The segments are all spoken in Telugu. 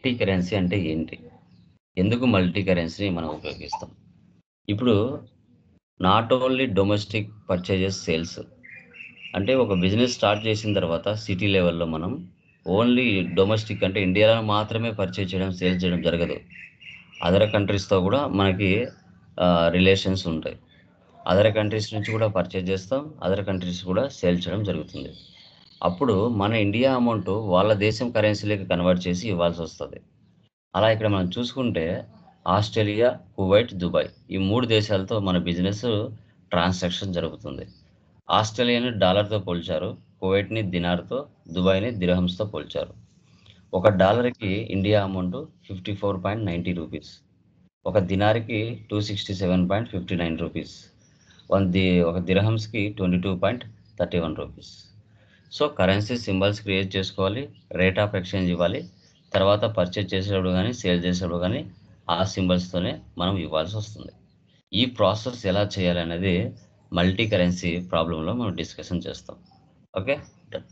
మల్టీ కరెన్సీ అంటే ఏంటి? ఎందుకు మల్టీ కరెన్సీని మనం ఉపయోగిస్తాం? ఇప్పుడు not only domestic purchases sales, అంటే ఒక బిజినెస్ స్టార్ట్ చేసిన తర్వాత సిటీ లెవెల్లో మనం ఓన్లీ డొమెస్టిక్ అంటే ఇండియాలో మాత్రమే పర్చేజ్ చేయడం, సేల్స్ చేయడం జరగదు. అదర్ కంట్రీస్తో కూడా మనకి రిలేషన్స్ ఉంటాయి. అదర్ కంట్రీస్ నుంచి కూడా పర్చేజ్ చేస్తాం, అదర్ కంట్రీస్ కూడా సేల్ చేయడం జరుగుతుంది. అప్పుడు మన ఇండియా అమౌంట్ వాళ్ళ దేశం కరెన్సీలోకి కన్వర్ట్ చేసి ఇవ్వాల్సి వస్తుంది. అలా ఇక్కడ మనం చూసుకుంటే ఆస్ట్రేలియా, కువైట్, దుబాయ్ ఈ 3 దేశాలతో మన బిజినెస్ ట్రాన్సాక్షన్ జరుగుతుంది. ఆస్ట్రేలియాని డాలర్తో పోల్చారు, కువైట్ని దినార్తో, దుబాయ్ని దిర్హమ్స్తో పోల్చారు. ఒక డాలర్కి ఇండియా అమౌంట్ 54.90 రూపీస్, ఒక దినార్కి 267.59 రూపీస్, ఒక దిర్హమ్స్కి 22.31 rupees. So currency symbols create చేసుకోవాలి, రేట్ ఆఫ్ ఎక్స్చేంజ్ ఇవ్వాలి, తర్వాత పర్చేజ్ చేసేటప్పుడు కానీ సేల్ చేసేటప్పుడు కానీ ఆ సింబల్స్తోనే మనం ఇవ్వాల్సి వస్తుంది. ఈ ప్రాసెస్ ఎలా చేయాలి అనేది మల్టీ కరెన్సీ ప్రాబ్లంలో మనం డిస్కషన్ చేస్తాం. Okay, done.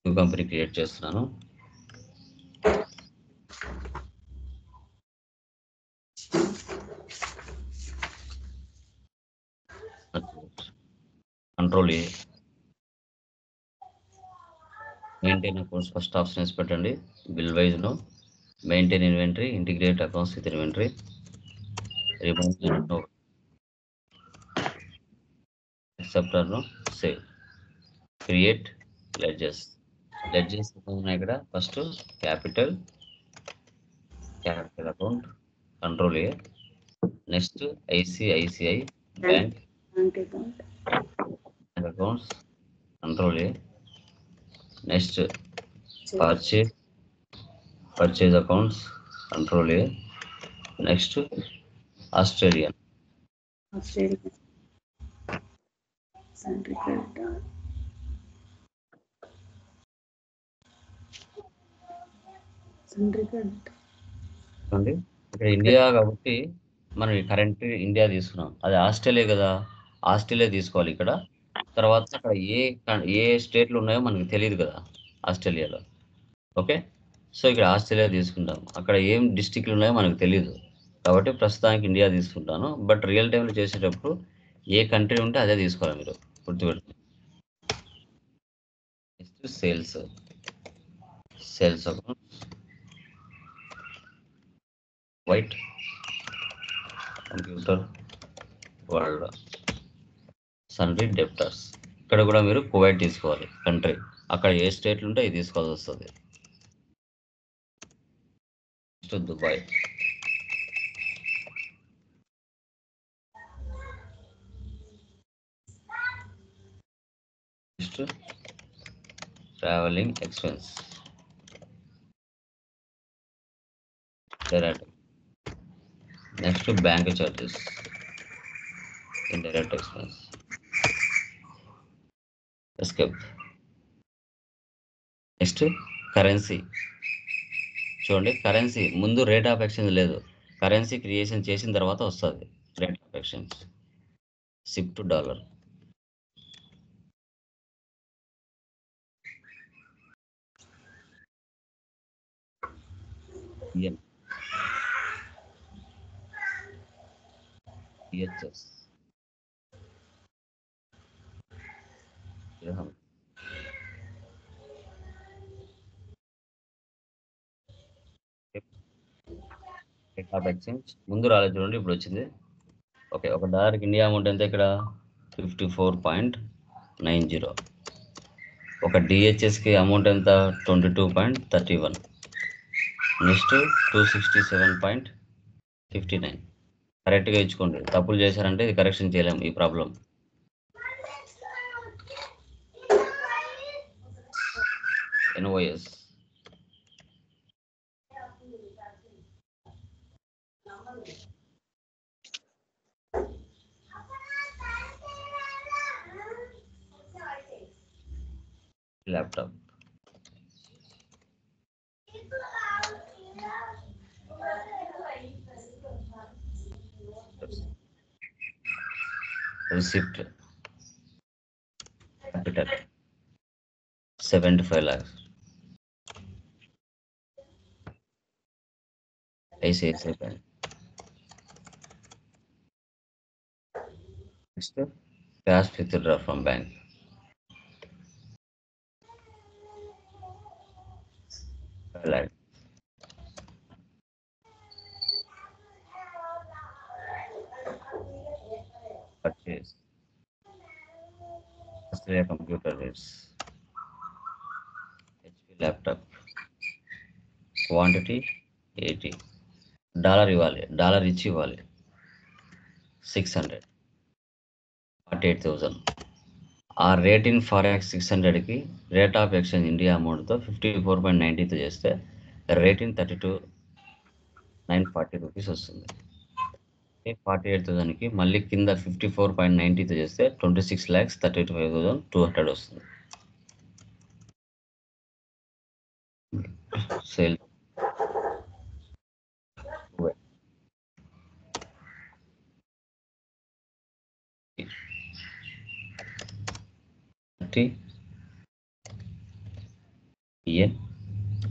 New company create చేస్తున్నాను. Control A, maintain accounts first option వేసి పెట్టండి. బిల్ వైజ్లో maintain inventory, integrate accounts with inventory, remove ఎక్సెప్టర్ను సేవ్, క్రియేట్ లెడ్జెస్. లెడ్జెస్ ఉన్నాయి ఇక్కడ. First capital account, control A. Next ICICI bank accounts, control A. Next purchase accounts, control A. Next Australian అండి. ఇక్కడ ఇండియా కాబట్టి మనం కరెంట్ ఇండియా తీసుకున్నాం, అది ఆస్ట్రేలియా కదా, ఆస్ట్రేలియా తీసుకోవాలి ఇక్కడ. తర్వాత అక్కడ ఏ స్టేట్లు ఉన్నాయో మనకు తెలియదు కదా ఆస్ట్రేలియాలో. ఓకే, సో ఇక్కడ ఆస్ట్రేలియా తీసుకుంటాం, అక్కడ ఏం డిస్టిక్లు ఉన్నాయో మనకు తెలియదు కాబట్టి ప్రస్తుతానికి ఇండియా తీసుకుంటాను. బట్ రియల్ టైంలో చేసేటప్పుడు ఏ కంట్రీ ఉంటే అదే తీసుకోవాలి, మీరు గుర్తుపెట్టుకోండి. Next sales account, white computer world, sundry debtors. ఇక్కడ కూడా మీరు కువైట్ తీసుకోవాలి కంట్రీ, అక్కడ ఏ స్టేట్లు ఉంటే ఇది తీసుకోవాల్సి వస్తుంది. Next Dubai, next travelling expense, direct. Next bank charges, indirect expense, escape. Next currency. చూడండి, కరెన్సీ ముందు రేట్ ఆఫ్ ఎక్స్చేంజ్ లేదు, కరెన్సీ క్రియేషన్ చేసిన తర్వాత వస్తుంది rate of exchange. Ship to dollar, yen, ఈహెచ్ఎస్, దిర్హం, రేట్ ఆఫ్ ఎక్స్చేంజ్ ముందు రాలేదు చూడండి, ఇప్పుడు వచ్చింది. ఓకే, ఒక డాలర్కి ఇండియా అమౌంట్ ఎంత ఇక్కడ 54.90. ఒక డిహెచ్ఎస్కి అమౌంట్ ఎంత 22.31. నెక్స్ట్ 267.59. కరెక్ట్గా ఇచ్చుకోండి, తప్పులు చేశారంటే ఇది కరెక్షన్ చేయలేము ఈ problem. NOS, laptop, receipt, capital 75 lakhs. ICICI Bank. Next, cash withdraw from bank. Lakh. Purchase. Australia computer rates. HP laptop. Quantity 80. Dollar ఇవ్వాలి, డాలర్ ఇచ్చి ఇవ్వాలి 600, 48,000. ఆ రేట్ ఇన్ ఫారెక్స్ 600కి రేట్ ఆఫ్ ఎక్స్చేంజ్ ఇండియా అమౌంట్తో 54.90తో చేస్తే రేట్ ఇన్ 32,940 రూపీస్ వస్తుంది. 48,000కి మళ్ళీ కింద 54.90తో చేస్తే 26,35,200 వస్తుంది. సేల్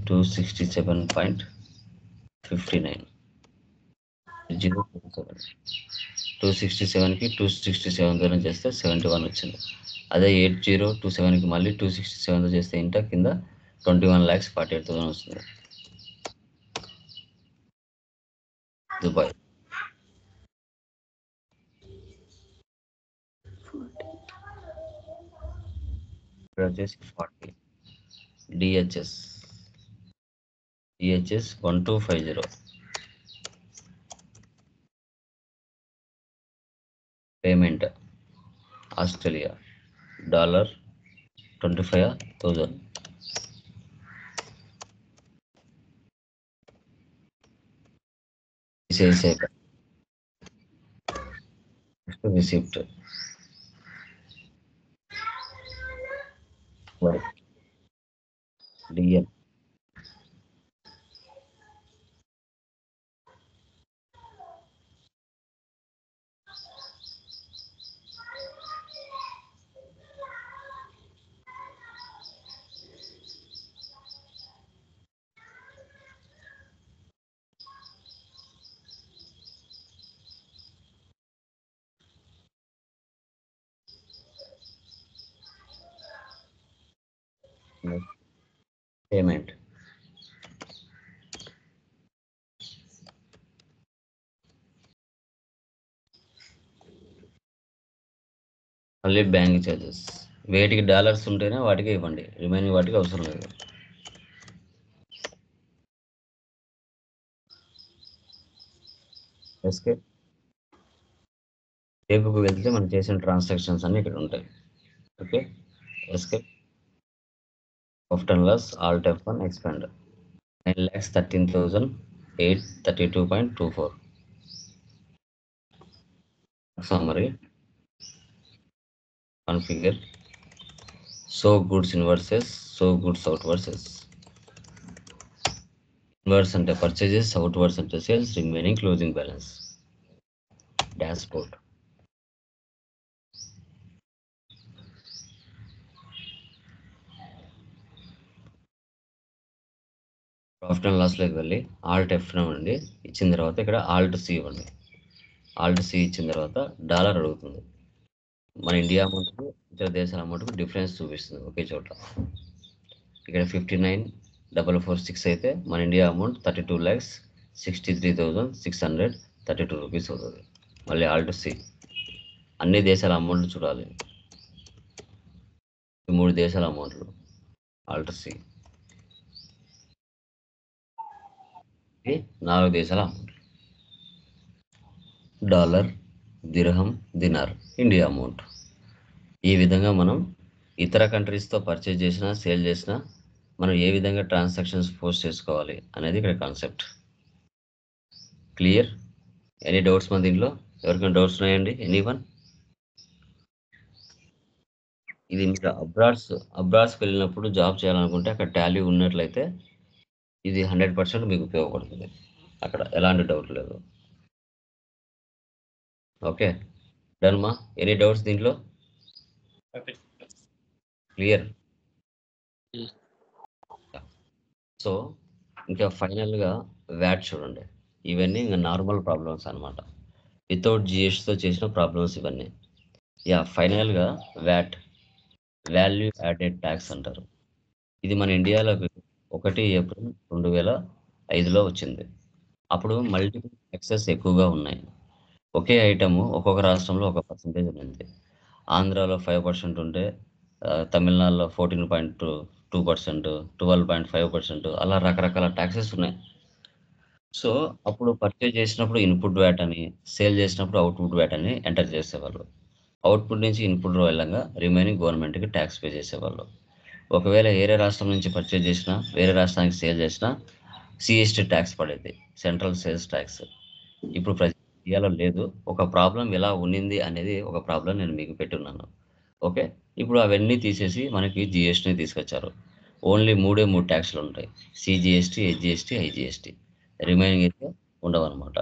267.59. 267కి 267తో చేస్తే 71 వచ్చింది. అదే 8027కి మళ్ళీ 267తో చేస్తే ఇంట కింద 21,48,000 వస్తుంది. దుబాయ్ ఇక్కడ వచ్చేసి 40. DHS 1250. Payment Australia dollar 25,000. Receipt DN payment మళ్ళీ బ్యాంక్ ఛార్జెస్. వేటికి డాలర్స్ ఉంటేనే వాటికే ఇవ్వండి, రిమైనింగ్ వాటికి అవసరం లేదు. ఎస్కేప్. రేపుకు వెళ్తే మనం చేసిన ట్రాన్సాక్షన్స్ అన్నీ ఇక్కడ ఉంటాయి. Okay, escape. Profit and loss, alt F1, expand. 9,13,832.24. Summary, configure, show goods in versus, show goods out versus. Inwards అంటే పర్చేజెస్, అవుట్వర్డ్స్ అంటే sales, remaining closing balance. Dashboard. Profit and లాస్లోకి వెళ్ళి ఆల్ట్ F9 అండి ఇచ్చిన తర్వాత ఇక్కడ ఆల్ట్ C ఇవ్వండి. ఆల్ట్ C ఇచ్చిన తర్వాత డాలర్ అడుగుతుంది. మన ఇండియా అమౌంట్కు ఇతర దేశాల అమౌంట్కు డిఫరెన్స్ చూపిస్తుంది ఒకే చోట. ఇక్కడ 59,446 అయితే మన ఇండియా అమౌంట్ 32,63,632 రూపీస్ అవుతుంది. మళ్ళీ ఆల్ట్ C. అన్ని దేశాల అమౌంట్లు చూడాలి. 3 దేశాల అమౌంట్లు. Alt C. 4 దేశాల అమౌంట్లు. Dollar, దిర్హం, dinar India amount. ఈ విధంగా మనం ఇతర కంట్రీస్తో పర్చేజ్ చేసినా, సేల్ చేసినా మనం ఏ విధంగా ట్రాన్సాక్షన్స్ పోస్ట్ చేసుకోవాలి అనేది ఇక్కడ కాన్సెప్ట్. క్లియర్? ఎనీ డౌట్స్ మన దీంట్లో? ఎవరికైనా డౌట్స్ ఉన్నాయండి? ఎనీవన్? ఇది మీరు అబ్రాడ్స్కి వెళ్ళినప్పుడు జాబ్ చేయాలనుకుంటే అక్కడ టాలీ ఉన్నట్లయితే ఇది 100% మీకు ఉపయోగపడుతుంది. అక్కడ ఎలాంటి డౌట్ లేదు. ఓకే, డన్ మా? ఎనీ డౌట్స్ దీంట్లో? క్లియర్. Hmm. సో ఇంకా ఫైనల్గా వ్యాట్ చూడండి. ఇవన్నీ ఇంకా నార్మల్ ప్రాబ్లమ్స్ అన్నమాట. వితౌట్ జిఎస్టితో చేసిన ప్రాబ్లమ్స్ ఇవన్నీ. ఫైనల్గా వ్యాట్, వాల్యూ యాడెడ్ ట్యాక్స్ అంటారు. ఇది మన ఇండియాలో 1 ఏప్రిల్ 2005లో వచ్చింది. అప్పుడు మల్టిపుల్ ట్యాక్సెస్ ఎక్కువగా ఉన్నాయి. ఒకే ఐటమ్ ఒక్కొక్క రాష్ట్రంలో ఒక పర్సెంటేజ్ ఉంది. ఆంధ్రాలో 5% ఉంటే తమిళనాడులో 14.2%, 12.5% అలా రకరకాల ట్యాక్సెస్ ఉన్నాయి. సో అప్పుడు పర్చేజ్ చేసినప్పుడు ఇన్పుట్ వ్యాట్ అని, సేల్ చేసినప్పుడు అవుట్పుట్ వ్యాట్ అని ఎంటర్ చేసేవాళ్ళు. అవుట్పుట్ నుంచి ఇన్పుట్ వెళ్ళంగా రిమైనింగ్ గవర్నమెంట్కి ట్యాక్స్ పే చేసేవాళ్ళు. ఒకవేళ వేరే రాష్ట్రం నుంచి పర్చేజ్ చేసినా, వేరే రాష్ట్రానికి సేల్ చేసినా సిఎస్టీ ట్యాక్స్ పడేది, సెంట్రల్ సేల్స్ ట్యాక్స్. ఇప్పుడు ఇండియాలో లేదు. ఒక ప్రాబ్లం ఎలా ఉన్నింది అనేది ఒక ప్రాబ్లం నేను మీకు పెట్టున్నాను. ఓకే. ఇప్పుడు అవన్నీ తీసేసి మనకి జిఎస్టీని తీసుకొచ్చారు. ఓన్లీ 3 ట్యాక్స్లు ఉంటాయి. CGST, HGST, IGST. రిమైనింగ్ అయితే ఉండవన్నమాట.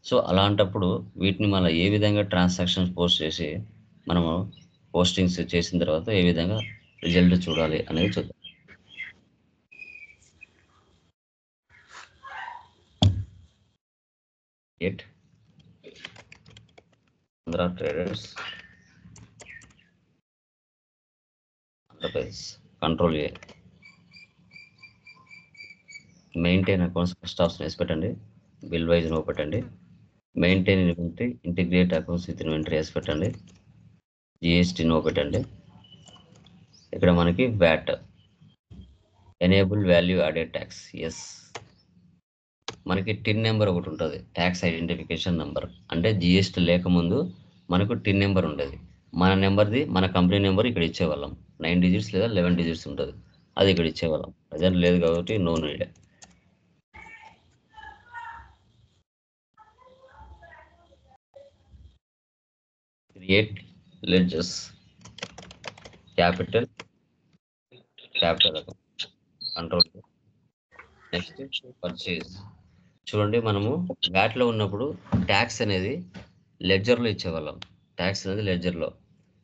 సో అలాంటప్పుడు వీటిని మళ్ళీ ఏ విధంగా ట్రాన్సాక్షన్స్ పోస్ట్ చేసి మనము పోస్టింగ్స్ చేసిన తర్వాత ఏ విధంగా రిజల్ట్ చూడాలి అనేది చూద్దాం. At Andhra Traders, Andhra Pradesh, control A, maintain accounts first option వేసి పెట్టండి. బిల్ వైజ్ నో పెట్టండి. Maintain inventory, integrate accounts with inventory వేసి పెట్టండి. జిఎస్టీ నో పెట్టండి. ఇక్కడ మనకి VAT, enable value added tax yes. మనకి టిన్ నెంబర్ ఒకటి ఉంటుంది, ట్యాక్స్ ఐడెంటిఫికేషన్ నెంబర్. అంటే జిఎస్టీ లేకముందు మనకు టిన్ నెంబర్ ఉండేది. మన నెంబర్ది, మన కంపెనీ నెంబర్ ఇక్కడ ఇచ్చేవాళ్ళం. 9 డిజిట్స్ లేదా 11 డిజిట్స్ ఉంటుంది, అది ఇక్కడ ఇచ్చేవాళ్ళం. ప్రజెంట్ లేదు కాబట్టి no need. Create ledgers, capital account, control. Next purchase. చూడండి, మనము వ్యాట్లో ఉన్నప్పుడు ట్యాక్స్ అనేది లెడ్జర్లో ఇచ్చేవాళ్ళం. ట్యాక్స్ అనేది లెడ్జర్లో.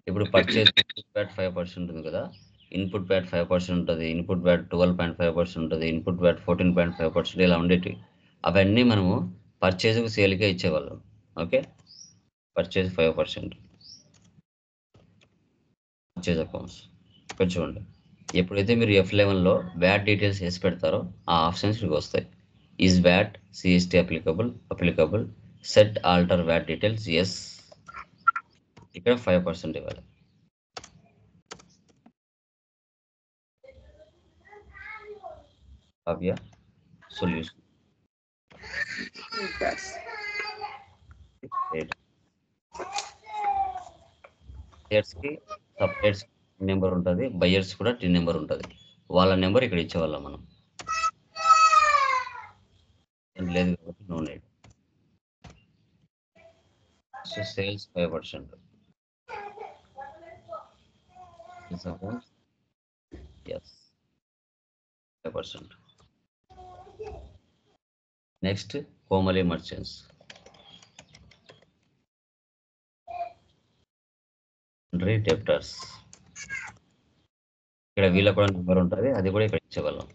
ఇప్పుడు పర్చేజ్ ఇన్పుట్ వ్యాట్ 5% ఉంటుంది కదా, ఇన్పుట్ వ్యాట్ 5% ఉంటుంది, ఇన్పుట్ వ్యాట్ 12.5% ఉంటుంది, ఇన్పుట్ వ్యాట్ 14.5% ఇలా ఉండేటివి. అవన్నీ మనము పర్చేజ్కి సేల్కే ఇచ్చేవాళ్ళం. ఓకే. Purchase 5%, purchase accounts. ఇక్కడ చూడండి, ఎప్పుడైతే మీరు F11లో వ్యాట్ డీటెయిల్స్ వేసి పెడతారో ఆ ఆప్షన్స్ మీకు వస్తాయి. Is VAT CST applicable, set alter VAT details yes. ఇక్కడ 5% ఇవ్వాలి. Kavya solution Yes. కి సప్లయర్స్ నెంబర్ ఉంటుంది, బయర్స్ కూడా టిన్ నెంబర్ ఉంటుంది. వాళ్ళ నెంబర్ ఇక్కడ ఇచ్చేవాళ్ళం మనం. లేదు కాబట్టి no need. So sales 5%, yes 5%. Next Komali merchants, debtors. ఇక్కడ వీళ్ళ కూడా నెంబర్ ఉంటుంది, అది కూడా ఇక్కడ ఇచ్చేవాళ్ళం.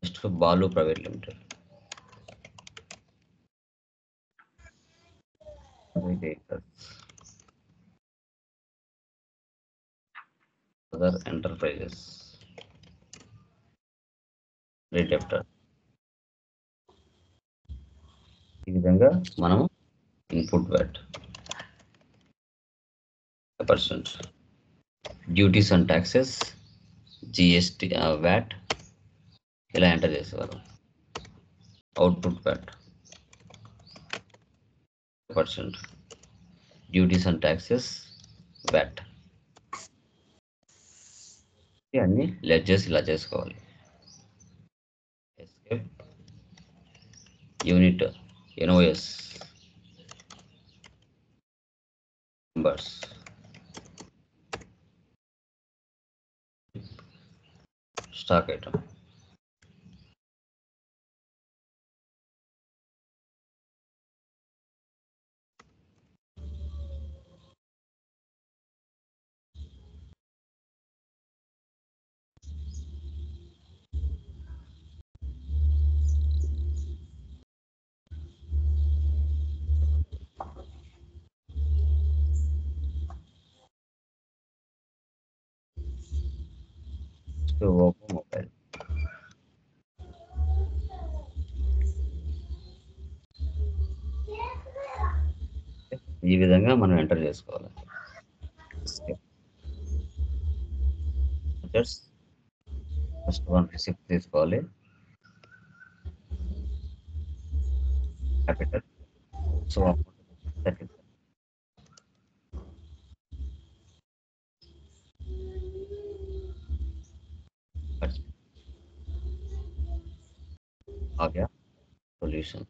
Next Balu private limited, other enterprises, debtor. ఈ విధంగా మనము input VAT 5%, duties and taxes, GST, VAT ఇలా ఎంటర్ చేసేవారు. Output VAT 5%, duties and taxes, VAT. అన్ని లెడ్జర్స్ ఇలా చేసుకోవాలి. Escape, unit, NOS, numbers, stock item. Next Oppo mobile. ఈ విధంగా మనం ఎంటర్ చేసుకోవాలి. ఫస్ట్ వన్ రిసిప్ట్ తీసుకోవాలి. క్యాపిటల్. సో అమౌంట్ ఆగ్యా solution.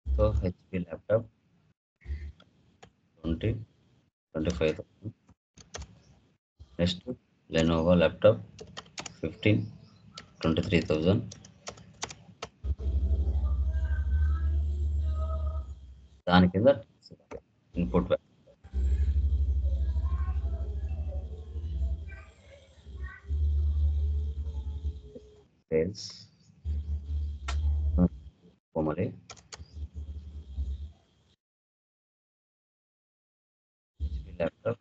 So HP laptop 25,000. Next Lenovo laptop 23,000. దాని కింద ఇన్పుట్ సేల్స్ కొమలి ల్యాప్టాప్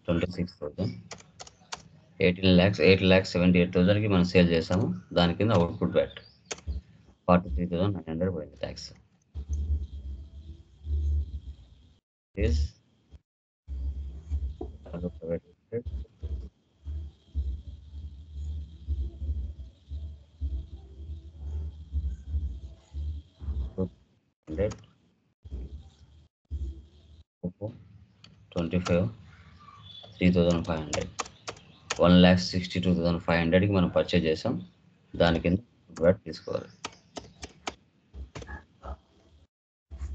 26,000. 8,78,000కి మనం సేల్ చేసాము. దాని కింద అవుట్పుట్ బ్యాట్ 43,900 పోయింది tax. is private limited. Hundred Oppo 25 3,500. 1,62,500కి మనం పర్చేజ్ చేసాం. దాని కింద బ్యాట్ తీసుకోవాలి.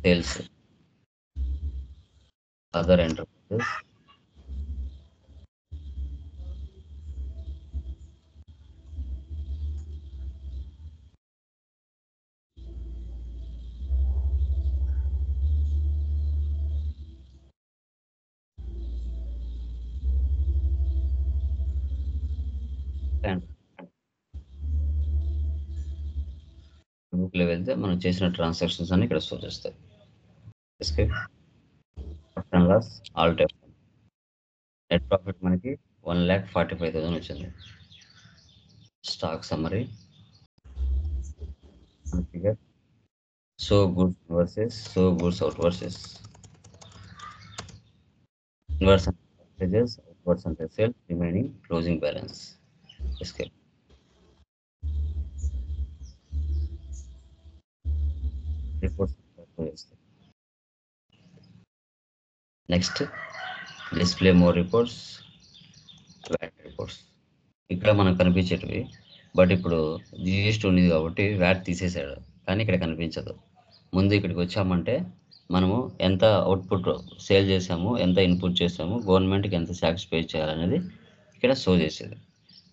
సేల్స్ అదర్ ఎంటర్ప్రైజెస్ అండ్ బుక్లో వెళ్తే మనం చేసిన ట్రాన్సాక్షన్స్ అన్ని ఇక్కడ షో చేస్తాయి. Escape and loss all type. Net profit మనకి 1,45,000 వచ్చింది. Stock summary figure so goods versus so goods out versus inverse purchases, outwards and sales, remaining closing balance. Escape. Reports. Next, display more reports, VAT reports. ఇక్కడ మనకు కనిపించేటివి, బట్ ఇప్పుడు జిఎస్టీ ఉంది కాబట్టి వ్యాట్ తీసేసాడు, కానీ ఇక్కడ కనిపించదు. ముందు ఇక్కడికి వచ్చామంటే మనము ఎంత అవుట్పుట్ సేల్ చేసాము, ఎంత ఇన్పుట్ చేసాము, గవర్నమెంట్కి ఎంత ట్యాక్స్ పే చేయాలనేది ఇక్కడ షో చేసేది.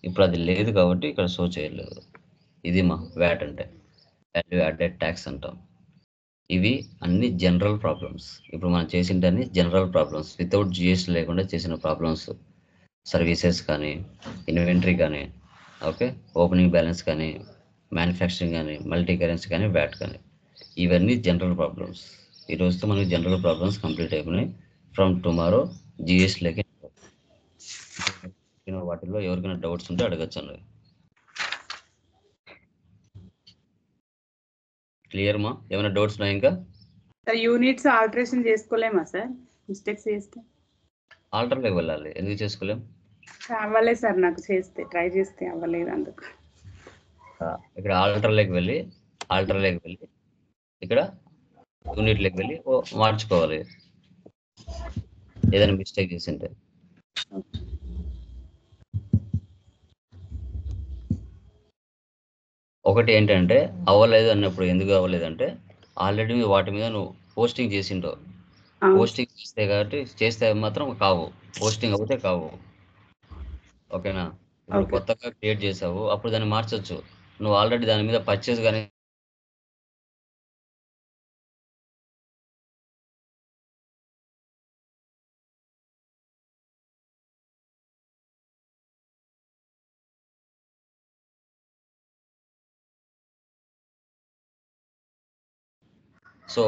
ఇప్పుడు అది లేదు కాబట్టి ఇక్కడ షో చేయలేదు. ఇది మా వ్యాట్ అంటే వాల్యూ యాడెడ్ ట్యాక్స్ అంటాం. ఇవి అన్ని జనరల్ ప్రాబ్లమ్స్. ఇప్పుడు మనం చేసింటన్ని జనరల్ ప్రాబ్లమ్స్, వితౌట్ జిఎస్టీ లేకుండా చేసిన ప్రాబ్లమ్స్. సర్వీసెస్ కానీ, ఇన్వెంటరీ కానీ, ఓకే, ఓపెనింగ్ బ్యాలెన్స్ కానీ, మ్యానుఫ్యాక్చరింగ్ కానీ, మల్టీ కరెన్సీ కానీ, వ్యాట్ కానీ, ఇవన్నీ జనరల్ ప్రాబ్లమ్స్. ఈ రోజుతో మనకి జనరల్ ప్రాబ్లమ్స్ కంప్లీట్ అయిపోయినాయి. ఫ్రమ్ టుమారో జిఎస్టీలోకి వాటిల్లో ఎవరికైనా డౌట్స్ ఉంటే అడగచ్చండి. క్లియర్ మా? ఏమైనా డౌట్స్ ఉన్నాయి ఇంకా? సార్ యూనిట్స్ ఆల్టరేషన్ చేసుకోలేమా సార్? మిస్టేక్స్ చేస్తే ఆల్టర్లోకి వెళ్ళాలి. ఎందుకు చేసుకోలేం? అవ్వలేదు సార్, నాకు చేస్తే ట్రై చేస్తే అవ్వలేదు అందుకు. ఇక్కడ ఆల్టర్లోకి వెళ్ళి ఇక్కడ యూనిట్లోకి వెళ్ళి మార్చుకోవాలి ఏదైనా మిస్టేక్ చేసింటే. ఒకటి ఏంటంటే అవ్వలేదు అన్నప్పుడు ఎందుకు అవ్వలేదంటే ఆల్రెడీ వాటి మీద నువ్వు పోస్టింగ్ చేసింటావు. పోస్టింగ్ చేస్తే కాబట్టి చేస్తే మాత్రం కావు, పోస్టింగ్ అవుతే కావు. ఓకేనా? ఇప్పుడు కొత్తగా క్రియేట్ చేసావు, అప్పుడు దాన్ని మార్చొచ్చు. నువ్వు ఆల్రెడీ దాని మీద పర్చేస్ కానీ సో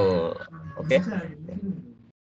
ఓకే